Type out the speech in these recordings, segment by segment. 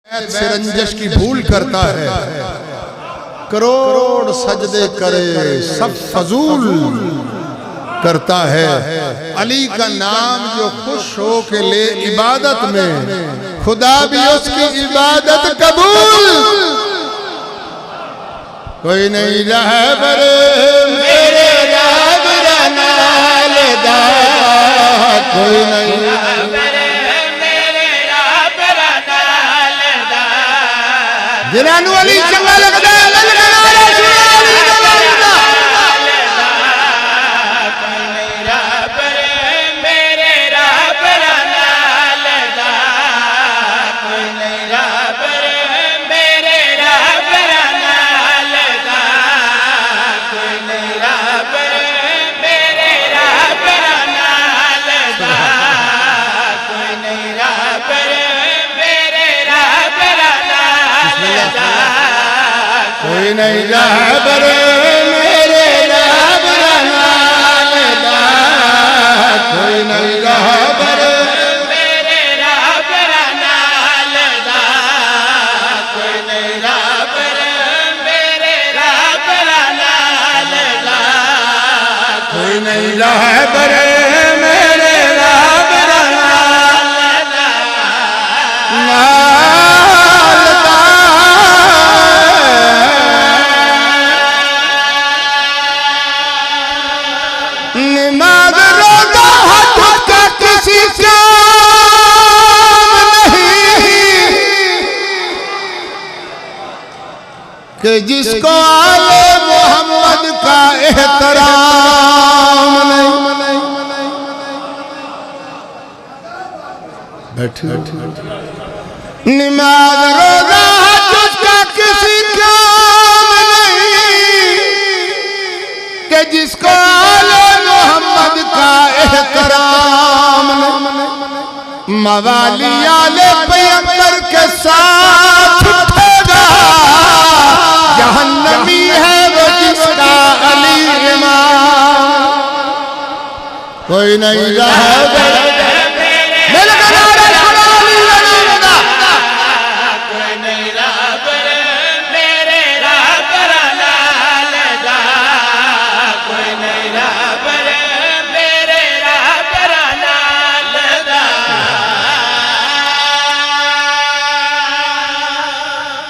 से रंजश की भूल करता है, करोड़ सजदे करे सब फजूल करता है। अली का नाम जो खुश हो के ले इबादत में, खुदा भी उसकी इबादत कबूल। कोई नहीं रहबर मेरे रहबर नालदा, कोई नहीं जिन्हां अली चंगा लगदा है कोई नहीं रहबर मेरे रहबर नालदा, कोई नहीं रहबर मेरे रहबर नालदा, कोई नहीं रहबर मेरे रहबर नालदा, कोई नहीं रहबर मेरे रहबर नालदा। नमाज रोजा हज का किसी काम नहीं कि जिसको आले मोहम्मद का एहतराम नहीं। बैठे नमाज रोजा हज का किसी काम नहीं कि जिसको आले मोहम्मद का एहतराम मवाली आले पैगंबर के साथ उठेगा। जहन्नमी है वो जिसका अली इमाम, कोई नहीं रहबर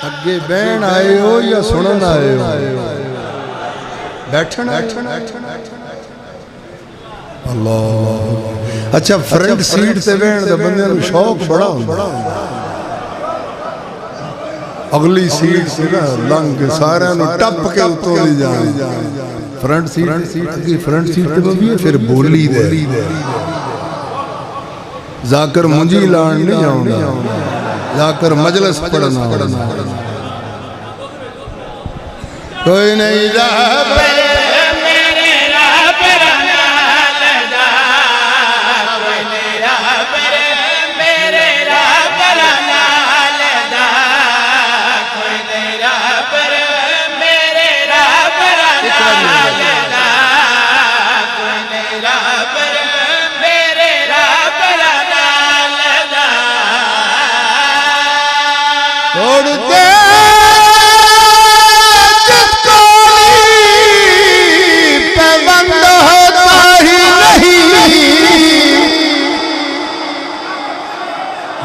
अगे बहन आए हो या सुनन आए हो? बैठन अल्लाह। अच्छा फ्रंट सीट से बहन तो बंदे को शौक बड़ा होता, अगली सीट से ना लंघ के सारे टप के उतों दी जाए। फ्रंट सीट अगे फ्रंट सीट पे भी फिर बोली दे जाकर मुंजी लान नहीं जाऊंगा, जाकर मजलिस पढ़ना। कोई नहीं रहबर मेरे रहबर नालदा, कोई नहीं रहबर मेरे रहबर नालदा, कोई नहीं रहबर मेरे रहबर नालदा, कोई नहीं रहबर मेरे रहबर नालदा। छोड़ दे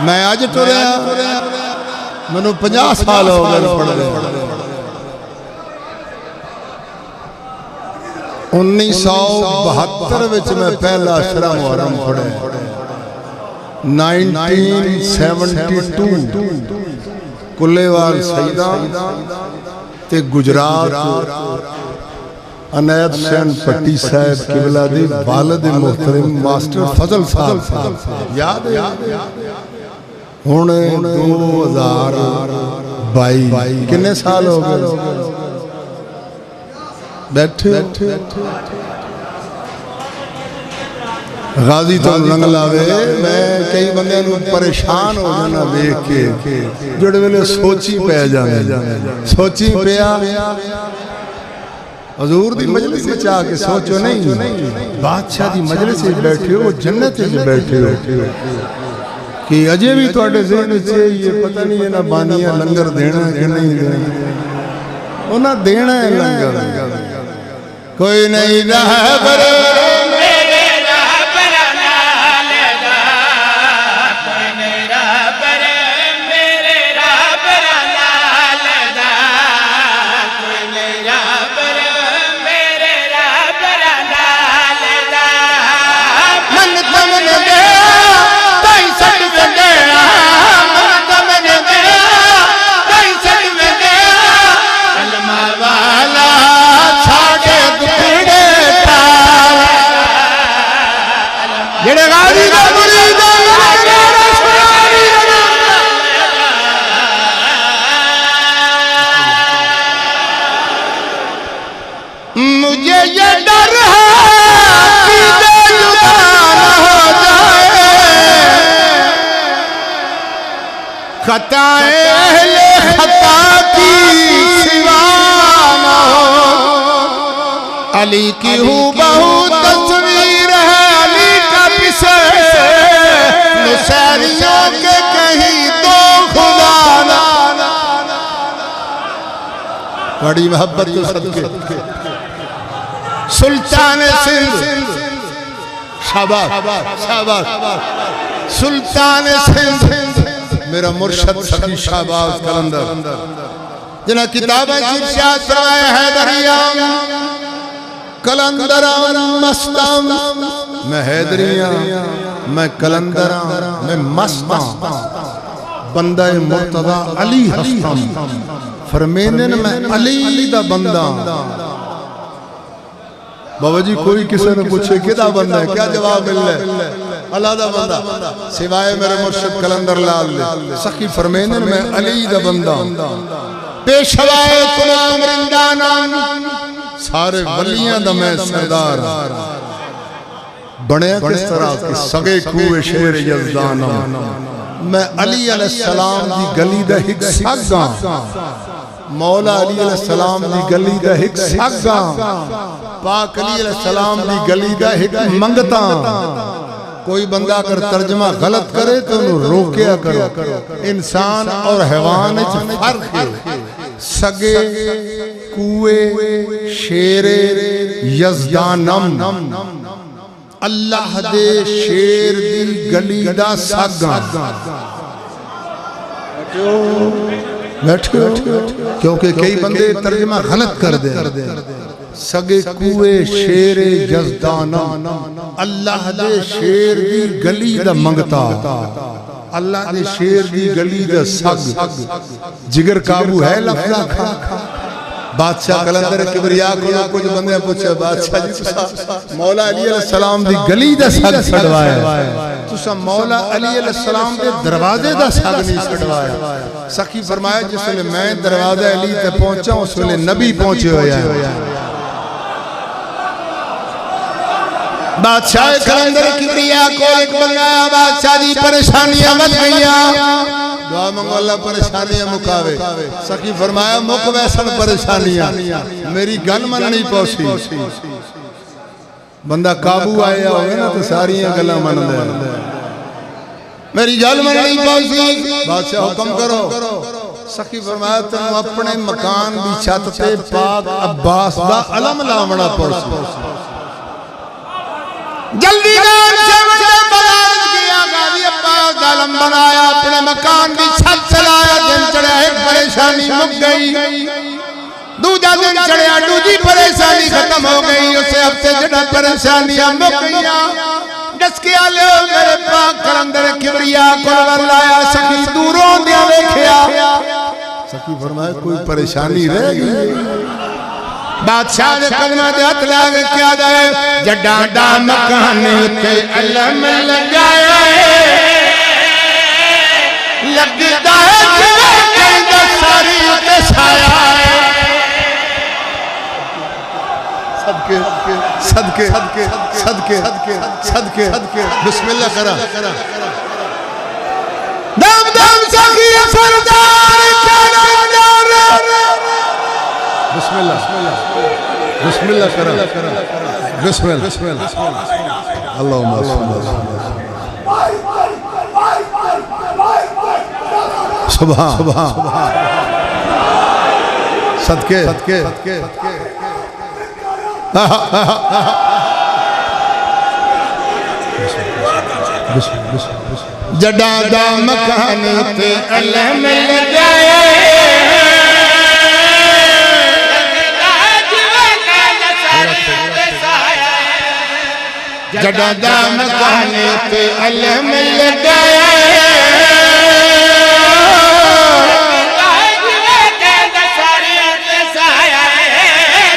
मैं अज टुरिया मैनू 50 साल हो गए पढ़दे। 1972 विच मैं पहला अशरा मुहर्रम पढ़े। 1972 कुल्लेवाल सईदा ते गुजरात अनैत हुसैन पट्टी साहब किबला दी वालिद मोहतरम मास्टर फजल साहब याद है। हुण 2022 कितने साल हो गए? बैठे गाजी तो रंग लावे। मैं कई बंदे परेशान हो जाना वेख के, जोड़े वेले सोची पै जाने, सोची पिया हजूर दी मजलिस में आके सोचो नहीं, बादशाह दी मजलिस में बैठे हो, जन्नत में बैठे हो। कि अजे भी थोड़े ज़हन च ये पता नहीं इन्हां बानियां लंगर देना कि नहीं देना। उन्हां देना है लंगर। कोई नहीं रहबर मेरे रहबर नाल दा, कोई नहीं रहबर मेरे रहबर नाल दा, कोई नहीं रहबर मेरे रहबर नाल दा। मन तमन दे ताई सट वंदे, मन तमन दे ताई सट वंदे, कलमा वाला छाड़े दुखड़े तार, जेड़े गाजी दा मुरीद मुझे ये डर है कि दिल जुदा न हो जाए, खताएं अहले खता की सिवा न हो। अली की हूँ बहुत तस्वीर है अली का पिसे, नुसैरियों के कहीं तो खुदा ना। बड़ी मोहब्बत तो सदके सुल्तान सिंध, शाबाश शाबाश सुल्तान सिंध मेरा मुर्शद सखी शाबाश कलंदर जिन्हें किताबें इरशाद फरमाया हैदरिया कलंदरा मस्ताम, मैं हैदरिया मैं कलंदरा मैं मस्ताम, बंदा मुर्तदा अली हस्तम, फरमेंदन मैं अली दा बंदा। बाबा जी कोई किसी ने पूछे किदा बंदा है, क्या जवाब मिल रहा है? अल्लाह दा बंदा, सिवाय मेरे मुर्शिद कलंदर लाल दे। सखी फरमेंदन मैं अली दा बंदा, पेशवाए तमाम रिंदाना, सारे वलियां दा मैं सरदार। बने किस तरह के सगे कुए शेर यज़दाना, मैं अली अलैहिस्सलाम दी गली दा हिक सागा, मौला अली अलैहिस्सलाम दी गली दा हिक सागा, पाक अली अलैहिस्सलाम दी गली दा हिक मंगता। कोई बंदा अगर तर्जमा गलत करे तो उन्हें रोकिया करो। इंसान और हैवान में फर्क है। सगे कुए शेरे यज़दानम, अल्लाह दे शेर दी गली दा सागा। बैठो क्योंकि कई बंदे तर्जमा गलत कर दे। सगे कुए शेरे यज़दानम, अल्लाह दे शेर दी गली दा मंगता, अल्लाह दे शेर दी गली दा सग। जिगर काबू है लफ्ज़ा खा। बादशाह कलंदर किबरिया को कुछ बंदे पूछे बादशाह जी तुसा मौला अली अलैहिस्सलाम दी गली दा सग छड़वाया, तुसा मौला अली अलैहिस्सलाम दे दरवाजे दा सग नहीं छड़वाया। सखी फरमाया जिसले मैं दरवाजा अली ते पहुंचा उस वेले नबी पहुंचे होया। बादशाह कलंदर किबरिया को एक बनाया, बादशाह दी परेशानियां मत गईयां। दुआ मंगो अल्लाह परेशानियां मुकावे। सखी फरमाया मुक वैसन परेशानियां, मेरी गल मननी पौसी। बंदा काबू आया होवे ना तो सारियां गल्लां मनदा, मेरी गल मननी पौसी। बादशाह हुक्म करो। सखी फरमाया तुम अपने मकान दी छत ते पाक अब्बास दा अलम लावना पौसी। जल्दी आलम बनाया, अपने मकान की छत चलाया। दिन चढ़िया एक परेशानी मुक गई, दूजा दिन चढ़िया दूजी परेशानी खत्म हो गई। उस हफ्ते जड़ा परेशानियां मुक गईया, दस के आले मेरे पाक कलंदर किबरिया को लाया। सखी दूरों दिया देखिया, सखी फरमाया कोई परेशानी रह गई। बादशाह ने कदमां ते हथ ला के क्या जाए, जड्डा दा मकान ते अलम लगाया लगदा है जिवें सारी ते साया। सदके सदके सदके सदके सदके बिस्मिल्लाह करा। दम दम सखी सरदार बिस्मिल्लाह बिस्मिल्लाह करा बिस्मिल्लाह अल्लाहुम्मा सुभान सुभान सदके जड़ा दा मकान ते अल्लाह मिल जाए जड़ा दा मकान ते अल्लाह मिल जाए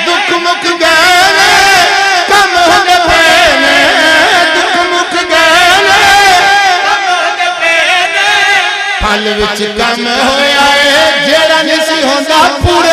दुख मुक गए कम हो गए दुख मुक गए फल विच कम होया है जेड़ा नहीं सी होंदा पूरे